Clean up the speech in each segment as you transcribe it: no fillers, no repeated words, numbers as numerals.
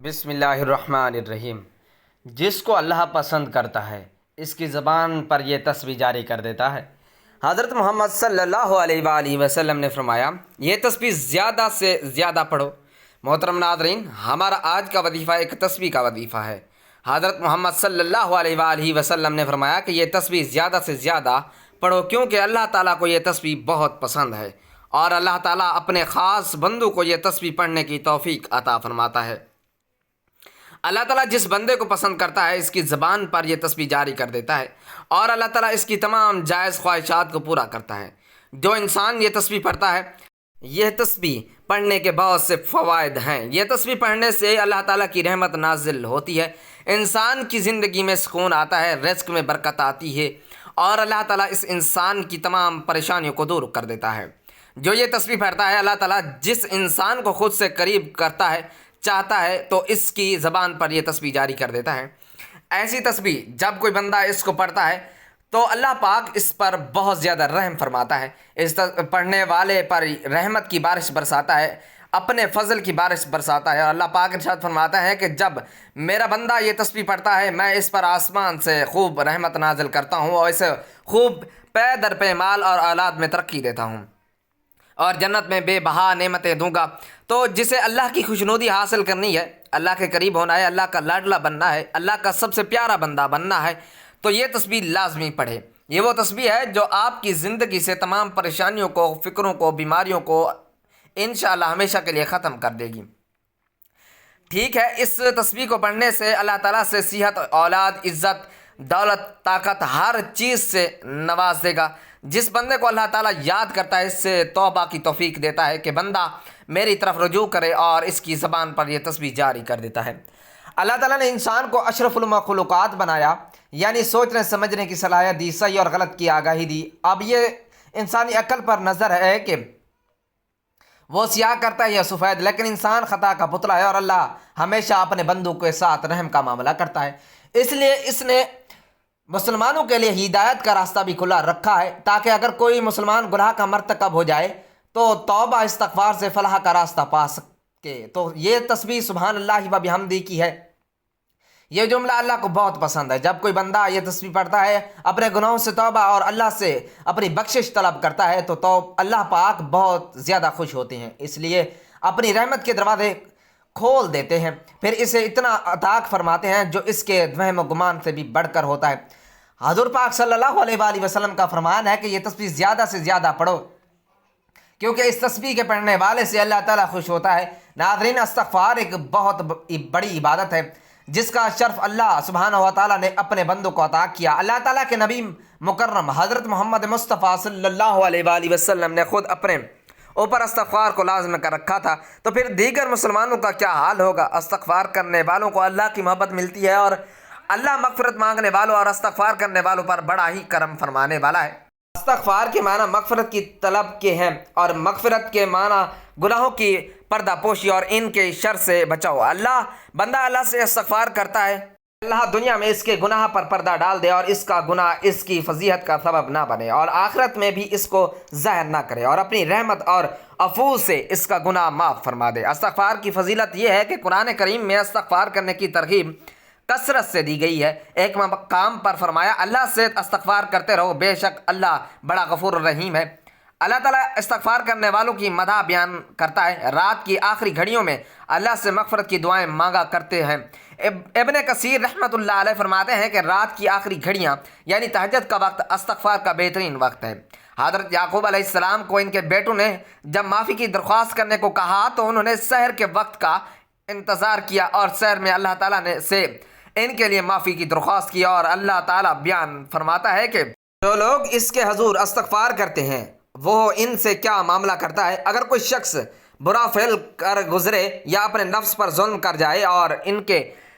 بسم اللہ الرحمن الرحیم۔ جس کو اللہ پسند کرتا ہے اس کی زبان پر یہ تسبیح جاری کر دیتا ہے۔ حضرت محمد صلی اللہ علیہ وآلہ وسلم نے فرمایا یہ تسبیح زیادہ سے زیادہ پڑھو۔ محترم ناظرین، ہمارا آج کا وظیفہ ایک تسبیح کا وظیفہ ہے۔ حضرت محمد صلی اللہ علیہ وآلہ وسلم نے فرمایا کہ یہ تسبیح زیادہ سے زیادہ پڑھو، کیونکہ اللہ تعالیٰ کو یہ تسبیح بہت پسند ہے اور اللہ تعالیٰ اپنے خاص بندوں کو یہ تسبیح پڑھنے کی توفیق عطا فرماتا ہے۔ اللہ تعالیٰ جس بندے کو پسند کرتا ہے اس کی زبان پر یہ تسبیح جاری کر دیتا ہے اور اللہ تعالیٰ اس کی تمام جائز خواہشات کو پورا کرتا ہے۔ جو انسان یہ تسبیح پڑھتا ہے، یہ تسبیح پڑھنے کے بہت سے فوائد ہیں۔ یہ تسبیح پڑھنے سے اللہ تعالیٰ کی رحمت نازل ہوتی ہے، انسان کی زندگی میں سکون آتا ہے، رزق میں برکت آتی ہے اور اللہ تعالیٰ اس انسان کی تمام پریشانیوں کو دور کر دیتا ہے۔ جو یہ تسبیح پڑھتا ہے، اللہ تعالیٰ جس انسان کو خود سے قریب کرتا ہے چاہتا ہے تو اس کی زبان پر یہ تسبیح جاری کر دیتا ہے۔ ایسی تسبیح جب کوئی بندہ اس کو پڑھتا ہے تو اللہ پاک اس پر بہت زیادہ رحم فرماتا ہے، اس پڑھنے والے پر رحمت کی بارش برساتا ہے، اپنے فضل کی بارش برساتا ہے۔ اور اللہ پاک ارشاد فرماتا ہے کہ جب میرا بندہ یہ تسبیح پڑھتا ہے میں اس پر آسمان سے خوب رحمت نازل کرتا ہوں اور اسے خوب پے در پے مال اور اولاد میں ترقی دیتا ہوں اور جنت میں بے بہا نعمتیں دوں گا۔ تو جسے اللہ کی خوشنودی حاصل کرنی ہے، اللہ کے قریب ہونا ہے، اللہ کا لاڈلا بننا ہے، اللہ کا سب سے پیارا بندہ بننا ہے، تو یہ تسبیح لازمی پڑھے۔ یہ وہ تسبیح ہے جو آپ کی زندگی سے تمام پریشانیوں کو، فکروں کو، بیماریوں کو انشاءاللہ ہمیشہ کے لیے ختم کر دے گی۔ ٹھیک ہے، اس تسبیح کو پڑھنے سے اللہ تعالیٰ سے صحت، اولاد، عزت، دولت، طاقت، ہر چیز سے نواز دے گا۔ جس بندے کو اللہ تعالیٰ یاد کرتا ہے اس سے توبہ کی توفیق دیتا ہے کہ بندہ میری طرف رجوع کرے اور اس کی زبان پر یہ تسبیح جاری کر دیتا ہے۔ اللہ تعالیٰ نے انسان کو اشرف المخلوقات بنایا، یعنی سوچنے سمجھنے کی صلاحیت دی، صحیح اور غلط کی آگاہی دی۔ اب یہ انسانی عقل پر نظر ہے کہ وہ سیاہ کرتا ہے یا سفید، لیکن انسان خطا کا پتلا ہے اور اللہ ہمیشہ اپنے بندوں کے ساتھ رحم کا معاملہ کرتا ہے۔ اس لیے اس نے مسلمانوں کے لیے ہدایت کا راستہ بھی کھلا رکھا ہے، تاکہ اگر کوئی مسلمان گناہ کا مرتکب ہو جائے تو توبہ استغفار سے فلاح کا راستہ پا سکے۔ تو یہ تسبیح سبحان اللہ و بحمدہ کی ہے۔ یہ جملہ اللہ کو بہت پسند ہے۔ جب کوئی بندہ یہ تسبیح پڑھتا ہے، اپنے گناہوں سے توبہ اور اللہ سے اپنی بخشش طلب کرتا ہے تو اللہ پاک بہت زیادہ خوش ہوتے ہیں، اس لیے اپنی رحمت کے دروازے کھول دیتے ہیں، پھر اسے اتنا عطا فرماتے ہیں جو اس کے وہم و گمان سے بھی بڑھ کر ہوتا ہے۔ حضور پاک صلی اللہ علیہ وآلہ وسلم کا فرمان ہے کہ یہ تسبیح زیادہ سے زیادہ پڑھو، کیونکہ اس تسبیح کے پڑھنے والے سے اللہ تعالیٰ خوش ہوتا ہے۔ ناظرین، استغفار ایک بہت بڑی عبادت ہے جس کا شرف اللہ سبحانہ و تعالیٰ نے اپنے بندوں کو عطا کیا۔ اللہ تعالیٰ کے نبی مکرم حضرت محمد مصطفیٰ صلی اللہ علیہ وآلہ وسلم نے خود اپنے اوپر استغفار کو لازم کر رکھا تھا، تو پھر دیگر مسلمانوں کا کیا حال ہوگا؟ استغفار کرنے والوں کو اللہ کی محبت ملتی ہے اور اللہ مغفرت مانگنے والوں اور استغفار کرنے والوں پر بڑا ہی کرم فرمانے والا ہے۔ استغفار کے معنی مغفرت کی طلب کے ہیں اور مغفرت کے معنی گناہوں کی پردہ پوشی اور ان کے شر سے بچاؤ۔ بندہ اللہ سے استغفار کرتا ہے، اللہ دنیا میں اس کے گناہ پر پردہ ڈال دے اور اس کا گناہ اس کی فضیحت کا سبب نہ بنے اور آخرت میں بھی اس کو ظاہر نہ کرے اور اپنی رحمت اور عفو سے اس کا گناہ معاف فرما دے۔ استغفار کی فضیلت یہ ہے کہ قرآن کریم میں استغفار کرنے کی ترغیب کثرت سے دی گئی ہے۔ ایک مقام پر فرمایا اللہ سے استغفار کرتے رہو، بے شک اللہ بڑا غفور الرحیم ہے۔ اللہ تعالیٰ استغفار کرنے والوں کی مدح بیان کرتا ہے۔ رات کی آخری گھڑیوں میں اللہ سے مغفرت کی دعائیں مانگا کرتے ہیں۔ ابن کثیر رحمۃ اللہ علیہ فرماتے ہیں کہ رات کی آخری گھڑیاں یعنی تہجد کا وقت استغفار کا بہترین وقت ہے۔ حضرت یعقوب علیہ السلام کو ان کے بیٹوں نے جب معافی کی درخواست کرنے کو کہا تو انہوں نے سحر کے وقت کا انتظار کیا اور سحر میں اللہ تعالیٰ نے سے ان کے لیے معافی کی درخواست کی، اور اللہ تعالیٰ بیان فرماتا ہے کہ جو لوگ اس کے حضور استغفار کرتے ہیں وہ ان سے کیا معاملہ کرتا ہے۔ اگر کوئی شخص برا فعل کر گزرے یا اپنے نفس پر ظلم کر جائے اور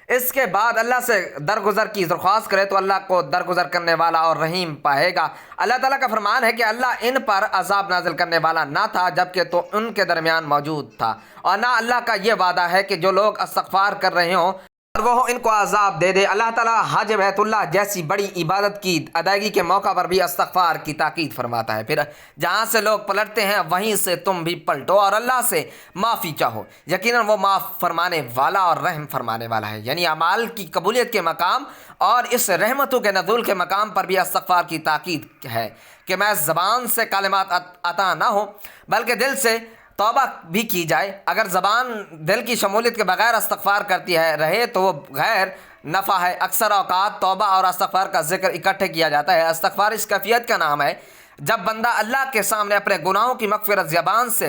اس کے بعد اللہ سے درگزر کی درخواست کرے تو اللہ کو درگزر کرنے والا اور رحیم پائے گا۔ اللہ تعالیٰ کا فرمان ہے کہ اللہ ان پر عذاب نازل کرنے والا نہ تھا جبکہ تو ان کے درمیان موجود تھا، اور نہ اللہ کا یہ وعدہ ہے کہ جو لوگ استغفار کر رہے ہوں اور وہ ان کو عذاب دے دے۔ اللہ تعالیٰ حج بیت اللہ جیسی بڑی عبادت کی ادائیگی کے موقع پر بھی استغفار کی تاکید فرماتا ہے۔ پھر جہاں سے لوگ پلٹتے ہیں وہیں سے تم بھی پلٹو اور اللہ سے معافی چاہو، یقیناً وہ معاف فرمانے والا اور رحم فرمانے والا ہے۔ یعنی اعمال کی قبولیت کے مقام اور اس رحمتوں کے نزول کے مقام پر بھی استغفار کی تاکید ہے کہ میں زبان سے کلمات عطا نہ ہو بلکہ دل سے توبہ بھی کی جائے۔ اگر زبان دل کی شمولیت کے بغیر استغفار کرتی ہے رہے تو وہ غیر نفع ہے۔ اکثر اوقات توبہ اور استغفار کا ذکر اکٹھے کیا جاتا ہے۔ استغفار اس کیفیت کا نام ہے جب بندہ اللہ کے سامنے اپنے گناہوں کی مغفرت زبان سے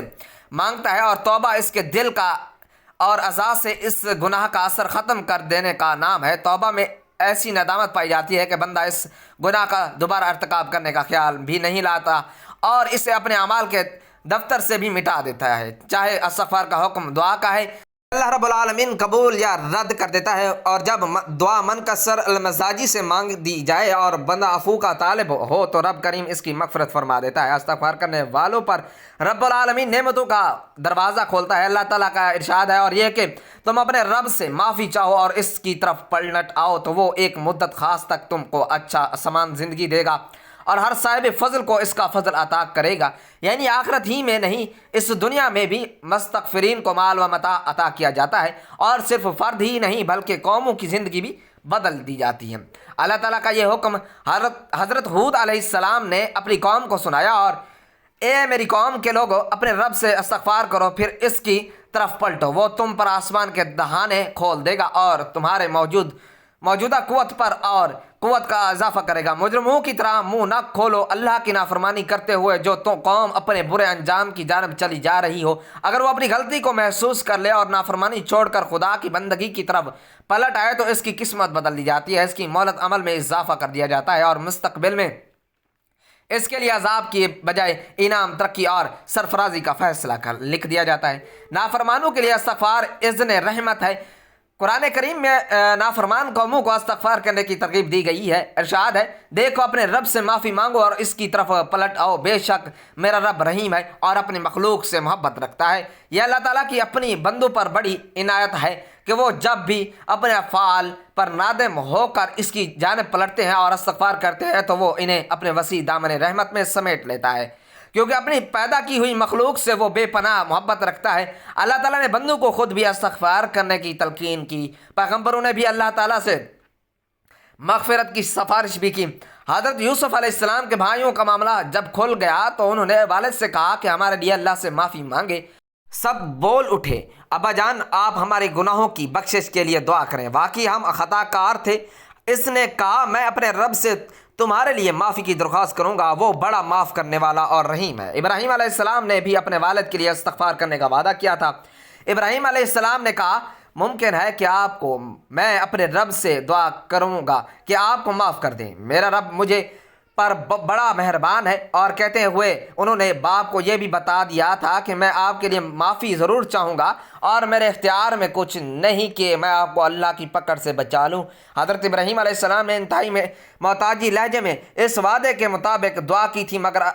مانگتا ہے، اور توبہ اس کے دل کا اور اعضاء سے اس گناہ کا اثر ختم کر دینے کا نام ہے۔ توبہ میں ایسی ندامت پائی جاتی ہے کہ بندہ اس گناہ کا دوبارہ ارتکاب کرنے کا خیال بھی نہیں لاتا اور اسے اپنے اعمال کے دفتر سے بھی مٹا دیتا ہے۔ چاہے استغفار کا حکم دعا کا ہے، اللہ رب العالمین قبول یا رد کر دیتا ہے، اور جب دعا منکسر المزاجی سے مانگ دی جائے اور بندہ عفو کا طالب ہو تو رب کریم اس کی مغفرت فرما دیتا ہے۔ استغفار کرنے والوں پر رب العالمین نعمتوں کا دروازہ کھولتا ہے۔ اللہ تعالیٰ کا ارشاد ہے اور یہ کہ تم اپنے رب سے معافی چاہو اور اس کی طرف پلٹ آؤ تو وہ ایک مدت خاص تک تم کو اچھا سامان زندگی دے گا اور ہر صاحب فضل کو اس کا فضل عطا کرے گا۔ یعنی آخرت ہی میں نہیں، اس دنیا میں بھی مستغفرین کو مال و متاع عطا کیا جاتا ہے، اور صرف فرد ہی نہیں بلکہ قوموں کی زندگی بھی بدل دی جاتی ہے۔ اللہ تعالیٰ کا یہ حکم حضرت ہود علیہ السلام نے اپنی قوم کو سنایا، اور اے میری قوم کے لوگو اپنے رب سے استغفار کرو پھر اس کی طرف پلٹو، وہ تم پر آسمان کے دہانے کھول دے گا اور تمہارے موجودہ قوت پر اور قوت کا اضافہ کرے گا۔ مجرموں کی طرح منہ نہ کھولو اللہ کی نافرمانی کرتے ہوئے جو قوم اپنے برے انجام کی جانب چلی جا رہی ہو۔ اگر وہ اپنی غلطی کو محسوس کر لے اور نافرمانی چھوڑ کر خدا کی بندگی کی طرف پلٹ آئے تو اس کی قسمت بدل دی جاتی ہے، اس کی مہلت عمل میں اضافہ کر دیا جاتا ہے اور مستقبل میں اس کے لیے عذاب کی بجائے انعام، ترقی اور سرفرازی کا فیصلہ لکھ دیا جاتا ہے۔ نافرمانوں کے لیے استغفار اذن رحمت ہے۔ قرآن کریم میں نافرمان قوموں کو استغفار کرنے کی ترغیب دی گئی ہے۔ ارشاد ہے، دیکھو اپنے رب سے معافی مانگو اور اس کی طرف پلٹ آؤ، بے شک میرا رب رحیم ہے اور اپنی مخلوق سے محبت رکھتا ہے۔ یہ اللہ تعالیٰ کی اپنی بندوں پر بڑی عنایت ہے کہ وہ جب بھی اپنے افعال پر نادم ہو کر اس کی جانب پلٹتے ہیں اور استغفار کرتے ہیں تو وہ انہیں اپنے وسیع دامن رحمت میں سمیٹ لیتا ہے، کیونکہ اپنی پیدا کی ہوئی مخلوق سے وہ بے پناہ محبت رکھتا ہے۔ اللہ تعالیٰ نے بندوں کو خود بھی استغفار کرنے کی تلقین کی، پیغمبروں نے بھی اللہ تعالیٰ سے مغفرت کی سفارش بھی کی۔ حضرت یوسف علیہ السلام کے بھائیوں کا معاملہ جب کھل گیا تو انہوں نے والد سے کہا کہ ہمارے لیے اللہ سے معافی مانگے۔ سب بول اٹھے، ابا جان آپ ہمارے گناہوں کی بخشش کے لیے دعا کریں، واقعی ہم خطا کار تھے۔ اس نے کہا میں اپنے رب سے تمہارے لیے معافی کی درخواست کروں گا، وہ بڑا معاف کرنے والا اور رحیم ہے۔ ابراہیم علیہ السلام نے بھی اپنے والد کے لیے استغفار کرنے کا وعدہ کیا تھا۔ ابراہیم علیہ السلام نے کہا ممکن ہے کہ آپ کو میں اپنے رب سے دعا کروں گا کہ آپ کو معاف کر دیں، میرا رب مجھے پر بڑا مہربان ہے۔ اور کہتے ہوئے انہوں نے باپ کو یہ بھی بتا دیا تھا کہ میں آپ کے لیے معافی ضرور چاہوں گا اور میرے اختیار میں کچھ نہیں کہ میں آپ کو اللہ کی پکڑ سے بچا لوں۔ حضرت ابراہیم علیہ السلام نے انتہائی میں محتاجی لہجے میں اس وعدے کے مطابق دعا کی تھی، مگر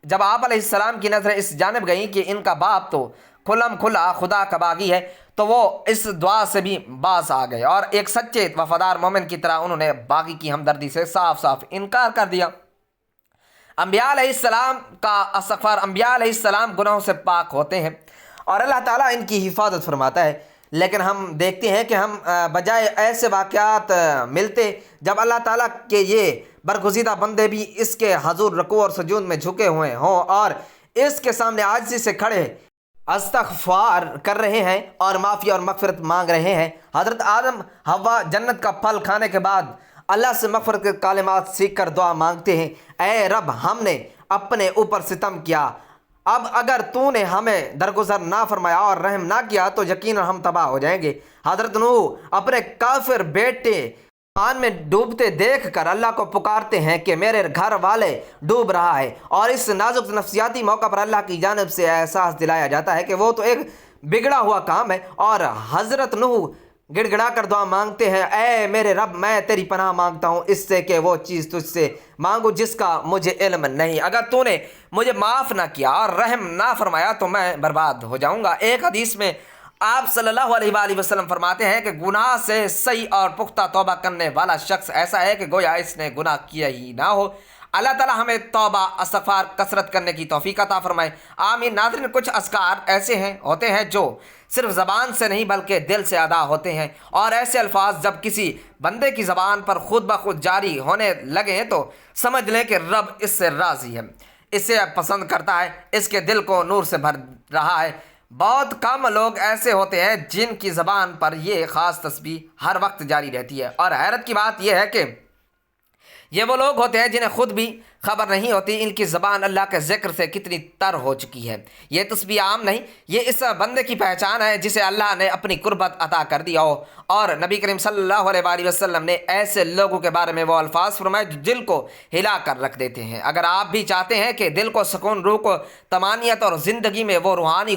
جب آپ علیہ السلام کی نظریں اس جانب گئیں کہ ان کا باپ تو کھلم کھلا خدا کا باغی ہے تو وہ اس دعا سے بھی باز آ گئے اور ایک سچے وفادار مومن کی طرح انہوں نے باغی کی ہمدردی سے صاف صاف انکار کر دیا۔ انبیاء علیہ السلام کا استغفار، انبیاء علیہ السلام گناہوں سے پاک ہوتے ہیں اور اللہ تعالیٰ ان کی حفاظت فرماتا ہے، لیکن ہم دیکھتے ہیں کہ ہم بجائے ایسے واقعات ملتے جب اللہ تعالیٰ کے یہ برگزیدہ بندے بھی اس کے حضور رکوع اور سجود میں جھکے ہوئے ہوں اور اس کے سامنے عاجزی سے کھڑے استغفار کر رہے ہیں اور معافی اور مغفرت مانگ رہے ہیں۔ حضرت آدم حوا جنت کا پھل کھانے کے بعد اللہ سے مغفرت کے کلمات سیکھ کر دعا مانگتے ہیں، اے رب ہم نے اپنے اوپر ستم کیا، اب اگر تو نے ہمیں درگزر نہ فرمایا اور رحم نہ کیا تو یقیناً ہم تباہ ہو جائیں گے۔ حضرت نوح اپنے کافر بیٹے پان میں ڈوبتے دیکھ کر اللہ کو پکارتے ہیں کہ میرے گھر والے ڈوب رہا ہے، اور اس نازک نفسیاتی موقع پر اللہ کی جانب سے احساس دلایا جاتا ہے کہ وہ تو ایک بگڑا ہوا کام ہے، اور حضرت نوح گڑ گڑا کر دعا مانگتے ہیں، اے میرے رب میں تیری پناہ مانگتا ہوں اس سے کہ وہ چیز تجھ سے مانگو جس کا مجھے علم نہیں، اگر تو نے مجھے معاف نہ کیا اور رحم نہ فرمایا تو میں برباد ہو جاؤں گا۔ ایک حدیث میں آپ صلی اللہ علیہ وآلہ وسلم فرماتے ہیں کہ گناہ سے صحیح اور پختہ توبہ کرنے والا شخص ایسا ہے کہ گویا اس نے گناہ کیا ہی نہ ہو۔ اللہ تعالی ہمیں توبہ استغفار کثرت کرنے کی توفیق عطا فرمائے، آمین۔ ناظرین، کچھ اذکار ایسے ہوتے ہیں جو صرف زبان سے نہیں بلکہ دل سے ادا ہوتے ہیں، اور ایسے الفاظ جب کسی بندے کی زبان پر خود بخود جاری ہونے لگیں تو سمجھ لیں کہ رب اس سے راضی ہے، اسے پسند کرتا ہے، اس کے دل کو نور سے بھر رہا ہے۔ بہت کم لوگ ایسے ہوتے ہیں جن کی زبان پر یہ خاص تسبیح ہر وقت جاری رہتی ہے، اور حیرت کی بات یہ ہے کہ یہ وہ لوگ ہوتے ہیں جنہیں خود بھی خبر نہیں ہوتی ان کی زبان اللہ کے ذکر سے کتنی تر ہو چکی ہے۔ یہ تسبیح عام نہیں، یہ اس بندے کی پہچان ہے جسے اللہ نے اپنی قربت عطا کر دیا ہو، اور نبی کریم صلی اللہ علیہ وآلہ وسلم نے ایسے لوگوں کے بارے میں وہ الفاظ فرمائے جو دل کو ہلا کر رکھ دیتے ہیں۔ اگر آپ بھی چاہتے ہیں کہ دل کو سکون، روح کو طمانینت اور زندگی میں وہ روحانی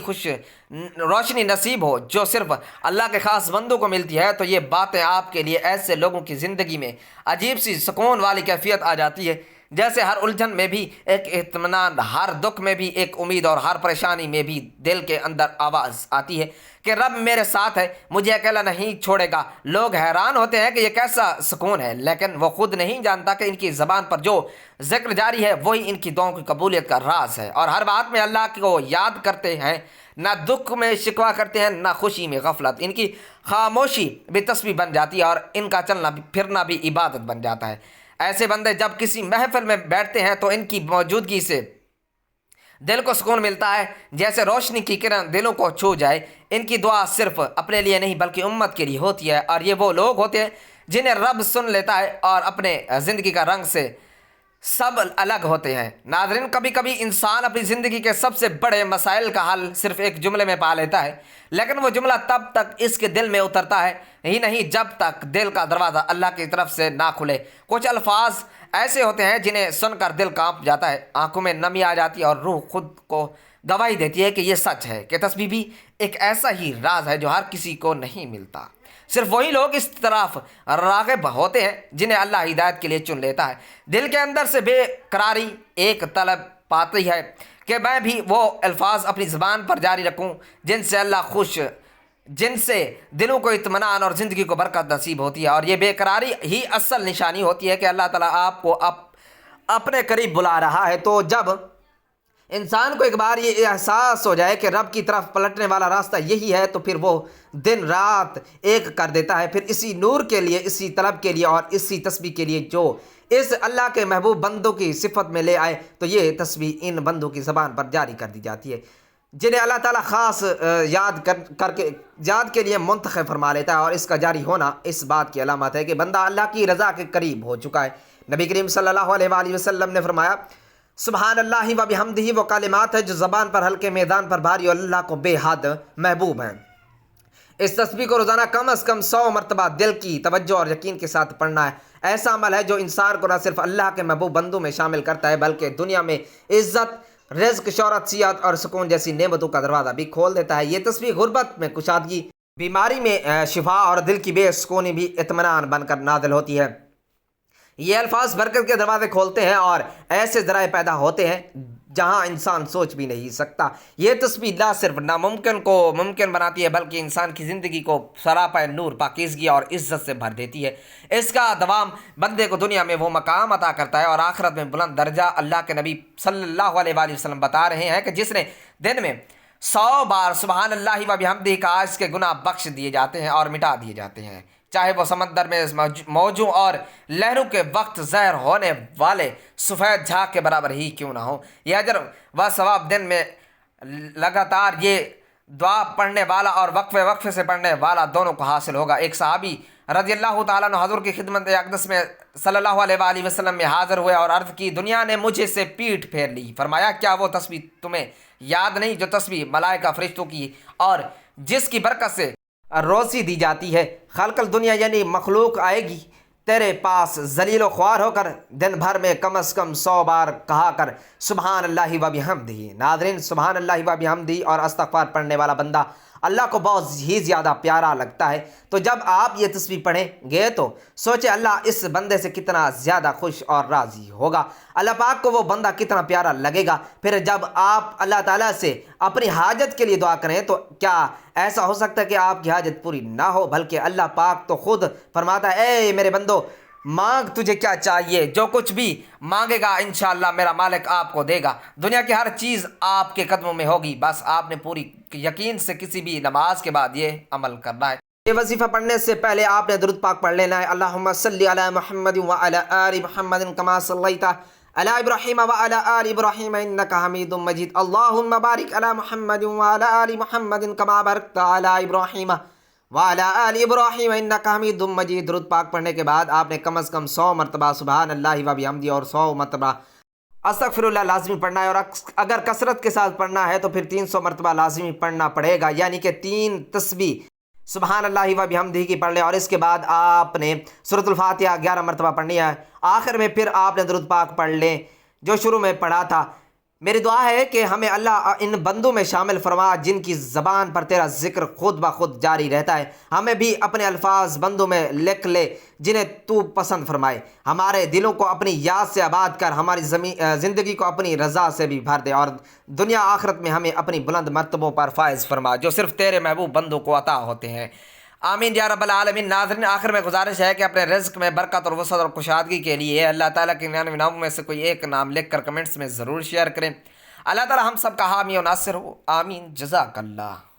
روشنی نصیب ہو جو صرف اللہ کے خاص بندوں کو ملتی ہے، تو یہ باتیں آپ کے لیے ایسے لوگوں کی زندگی میں عجیب سی سکون والی کیفیت آ جاتی ہے، جیسے ہر الجھن میں بھی ایک اطمینان، ہر دکھ میں بھی ایک امید، اور ہر پریشانی میں بھی دل کے اندر آواز آتی ہے کہ رب میرے ساتھ ہے، مجھے اکیلا نہیں چھوڑے گا۔ لوگ حیران ہوتے ہیں کہ یہ کیسا سکون ہے، لیکن وہ خود نہیں جانتا کہ ان کی زبان پر جو ذکر جاری ہے وہی ان کی دعاؤں کی قبولیت کا راز ہے، اور ہر بات میں اللہ کو یاد کرتے ہیں، نہ دکھ میں شکوہ کرتے ہیں نہ خوشی میں غفلت۔ ان کی خاموشی بھی تسبیح بن جاتی ہے، اور ان کا چلنا پھرنا بھی عبادت بن جاتا ہے۔ ایسے بندے جب کسی محفل میں بیٹھتے ہیں تو ان کی موجودگی سے دل کو سکون ملتا ہے، جیسے روشنی کی کرن دلوں کو چھو جائے۔ ان کی دعا صرف اپنے لیے نہیں بلکہ امت کے لیے ہوتی ہے، اور یہ وہ لوگ ہوتے ہیں جنہیں رب سن لیتا ہے اور اپنے زندگی کا رنگ سے سب الگ ہوتے ہیں۔ ناظرین، کبھی کبھی انسان اپنی زندگی کے سب سے بڑے مسائل کا حل صرف ایک جملے میں پا لیتا ہے، لیکن وہ جملہ تب تک اس کے دل میں اترتا ہے ہی نہیں جب تک دل کا دروازہ اللہ کی طرف سے نہ کھلے۔ کچھ الفاظ ایسے ہوتے ہیں جنہیں سن کر دل کانپ جاتا ہے، آنکھوں میں نمی آ جاتی ہے، اور روح خود کو گواہی دیتی ہے کہ یہ سچ ہے کہ تسبیح بھی ایک ایسا ہی راز ہے جو ہر کسی کو نہیں ملتا۔ صرف وہی لوگ اس طرف راغب ہوتے ہیں جنہیں اللہ ہدایت کے لیے چن لیتا ہے۔ دل کے اندر سے بے قراری ایک طلب پاتی ہے کہ میں بھی وہ الفاظ اپنی زبان پر جاری رکھوں جن سے دلوں کو اطمینان اور زندگی کو برکت نصیب ہوتی ہے، اور یہ بے قراری ہی اصل نشانی ہوتی ہے کہ اللہ تعالیٰ آپ کو اپنے قریب بلا رہا ہے۔ تو جب انسان کو ایک بار یہ احساس ہو جائے کہ رب کی طرف پلٹنے والا راستہ یہی ہے، تو پھر وہ دن رات ایک کر دیتا ہے، پھر اسی نور کے لیے، اسی طلب کے لیے اور اسی تسبیح کے لیے جو اس اللہ کے محبوب بندوں کی صفت میں لے آئے، تو یہ تسبیح ان بندوں کی زبان پر جاری کر دی جاتی ہے جنہیں اللہ تعالیٰ خاص یاد کے لیے منتخب فرما لیتا ہے، اور اس کا جاری ہونا اس بات کی علامت ہے کہ بندہ اللہ کی رضا کے قریب ہو چکا ہے۔ نبی کریم صلی اللہ علیہ وآلہ وسلم نے فرمایا، سبحان اللہ و بحمدہ وہ کلمات ہے جو زبان پر ہلکے میدان پر بھاری اور اللہ کو بے حد محبوب ہیں۔ اس تسبیح کو روزانہ کم از کم 100 مرتبہ دل کی توجہ اور یقین کے ساتھ پڑھنا ہے۔ ایسا عمل ہے جو انسان کو نہ صرف اللہ کے محبوب بندوں میں شامل کرتا ہے بلکہ دنیا میں عزت، رزق، شہرت، صحت اور سکون جیسی نعمتوں کا دروازہ بھی کھول دیتا ہے۔ یہ تسبیح غربت میں کشادگی، بیماری میں شفا اور دل کی بے سکونی بھی اطمینان بن کر نازل ہوتی ہے۔ یہ الفاظ برکت کے دروازے کھولتے ہیں اور ایسے ذرائع پیدا ہوتے ہیں جہاں انسان سوچ بھی نہیں سکتا۔ یہ تسبیح نہ صرف ناممکن کو ممکن بناتی ہے بلکہ انسان کی زندگی کو سراپا نور، پاکیزگی اور عزت سے بھر دیتی ہے۔ اس کا دوام بندے کو دنیا میں وہ مقام عطا کرتا ہے اور آخرت میں بلند درجہ۔ اللہ کے نبی صلی اللہ علیہ وآلہ وسلم بتا رہے ہیں کہ جس نے دن میں 100 بار سبحان اللہ و بحمدہ کہا، اس کے گناہ بخش دیے جاتے ہیں اور مٹا دیے جاتے ہیں، چاہے وہ سمندر میں موجوں اور لہروں کے وقت ظاہر ہونے والے سفید جھاگ کے برابر ہی کیوں نہ ہو۔ یہ اجر و ثواب دن میں لگاتار یہ دعا پڑھنے والا اور وقفے وقفے سے پڑھنے والا دونوں کو حاصل ہوگا۔ ایک صحابی رضی اللہ تعالیٰ عنہ حضور کی خدمت اقدس میں صلی اللہ علیہ وآلہ وسلم میں حاضر ہوئے اور عرض کی، دنیا نے مجھے سے پیٹھ پھیر لی۔ فرمایا، کیا وہ تسبیح تمہیں یاد نہیں جو تسبیح ملائکہ فرشتوں کی اور جس کی برکت سے روزی دی جاتی ہے؟ خلق الدنیا یعنی مخلوق آئے گی تیرے پاس ذلیل و خوار ہو کر، دن بھر میں کم از کم 100 بار کہا کر سبحان اللہ و بحمدہ۔ ناظرین، سبحان اللہ و بحمدہ اور استغفار پڑھنے والا بندہ اللہ کو بہت ہی زیادہ پیارا لگتا ہے۔ تو جب آپ یہ تسبیح پڑھیں گے تو سوچیں اللہ اس بندے سے کتنا زیادہ خوش اور راضی ہوگا، اللہ پاک کو وہ بندہ کتنا پیارا لگے گا۔ پھر جب آپ اللہ تعالیٰ سے اپنی حاجت کے لیے دعا کریں تو کیا ایسا ہو سکتا ہے کہ آپ کی حاجت پوری نہ ہو، بلکہ اللہ پاک تو خود فرماتا ہے اے میرے بندو مانگ تجھے کیا چاہیے، جو کچھ بھی مانگے گا انشاءاللہ میرا مالک آپ کو دے گا، دنیا کی ہر چیز آپ کے قدموں میں ہوگی، بس آپ نے پوری یقین سے کسی بھی نماز کے بعد یہ عمل کرنا ہے۔ یہ وظیفہ پڑھنے سے پہلے آپ نے درود پاک پڑھ لینا ہے۔ اللہم صلی علی محمد وعلی آل محمد کما صلیت علی ابراہیم وعلی آل ابراہیم انک حمید مجید، اللہم بارک علی محمد وعلی آل محمد کما بارکت علی ابراہیم وعلی آل ابراہیم انک حمید مجید۔ درود پاک پڑھنے کے بعد آپ نے کم از کم 100 مرتبہ سبحان اللہ و بحمدہ اور 100 مرتبہ استغفر اللہ لازمی پڑھنا ہے، اور اگر کثرت کے ساتھ پڑھنا ہے تو پھر 300 مرتبہ لازمی پڑھنا پڑے گا، یعنی کہ 3 تسبیح سبحان اللہ و بحمدہ کی پڑھ لیں، اور اس کے بعد آپ نے سورۃ الفاتحہ 11 مرتبہ پڑھنی ہے۔ آخر میں پھر آپ نے درود پاک پڑھ لیں جو شروع میں پڑھا تھا۔ میری دعا ہے کہ ہمیں اللہ ان بندوں میں شامل فرما جن کی زبان پر تیرا ذکر خود بخود جاری رہتا ہے، ہمیں بھی اپنے الفاظ بندوں میں لکھ لے جنہیں تو پسند فرمائے، ہمارے دلوں کو اپنی یاد سے آباد کر، ہماری زندگی کو اپنی رضا سے بھی بھر دے، اور دنیا آخرت میں ہمیں اپنی بلند مرتبوں پر فائز فرما جو صرف تیرے محبوب بندوں کو عطا ہوتے ہیں، آمین یا رب العالمین۔ ناظرین، آخر میں گزارش ہے کہ اپنے رزق میں برکت اور وسعت اور کشادگی کے لیے اللہ تعالیٰ کے 99 ناموں میں سے کوئی ایک نام لکھ کر کمنٹس میں ضرور شیئر کریں۔ اللہ تعالیٰ ہم سب کا حامی و ناصر ہو، آمین، جزاک اللہ۔